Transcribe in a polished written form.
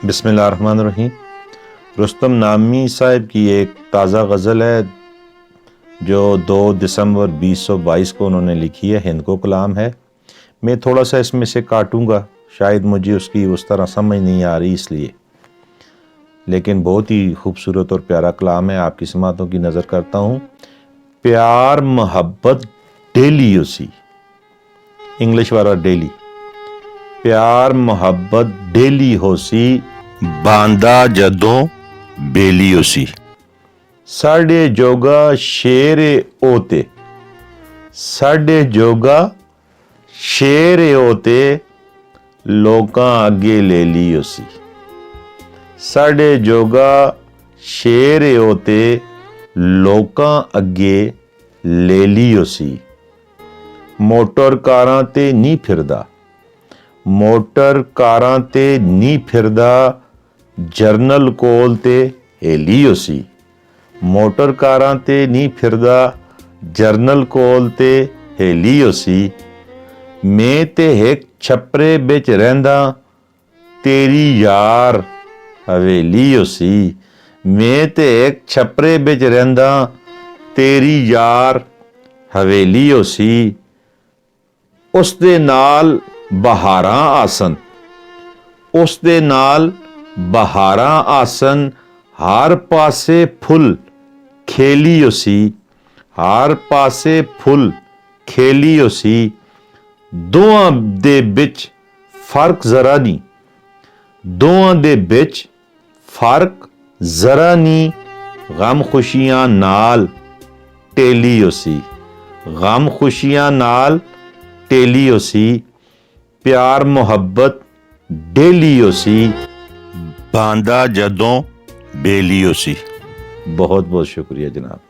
बिस्मिल्लाहिर्रहमानिर्रहीम। रुस्तम नामी साहब की एक ताज़ा गज़ल है जो 2 दिसंबर 2022 को उन्होंने लिखी है। हिंद को कलाम है। मैं थोड़ा सा इसमें से काटूंगा, शायद मुझे उसकी उस तरह समझ नहीं आ रही इसलिए, लेकिन बहुत ही खूबसूरत और प्यारा कलाम है। आपकी समातों की नज़र करता हूँ। प्यार मोहब्बत डेली उसी, इंग्लिश वाला डेली। प्यार मोहब्बत डेली होसी, बांदा जदों बेली उसी। साढ़े जोगा शेरे ओते, साढ़े जोगा शेरे ओते, लोकां अगे ले ली उसी। साढ़े जोगा शेरे ओते, लोकां अगे ले ली उसी। मोटर कारां ते नहीं फिरदा, मोटर कारां ते नहीं फिरदा, जरनल कोल ते हेली उसी। मोटर कारां ते नहीं फिरदा, जरनल कोल ते हेली उसी। मैं ते एक छपरे बिच रहिंदा, तेरी यार हवेली उसी। मैं ते एक छपरे बिच रहिंदा, तेरी यार हवेली उसी। उस दे नाल बहारां आसन, उस दे नाल बहारां आसन, हर पासे फुल खेली उसी। हर पासे फुल खेली उसी। दोआं दे बिच फर्क जरा नहीं, दोआं दे बिच फर्क जरा नहीं, गम खुशियां नाल टेली उसी। गम खुशियां नाल टेली उसी। प्यार मोहब्बत डेली उसी, बांदा जदों बेली उसी। बहुत बहुत शुक्रिया जनाब।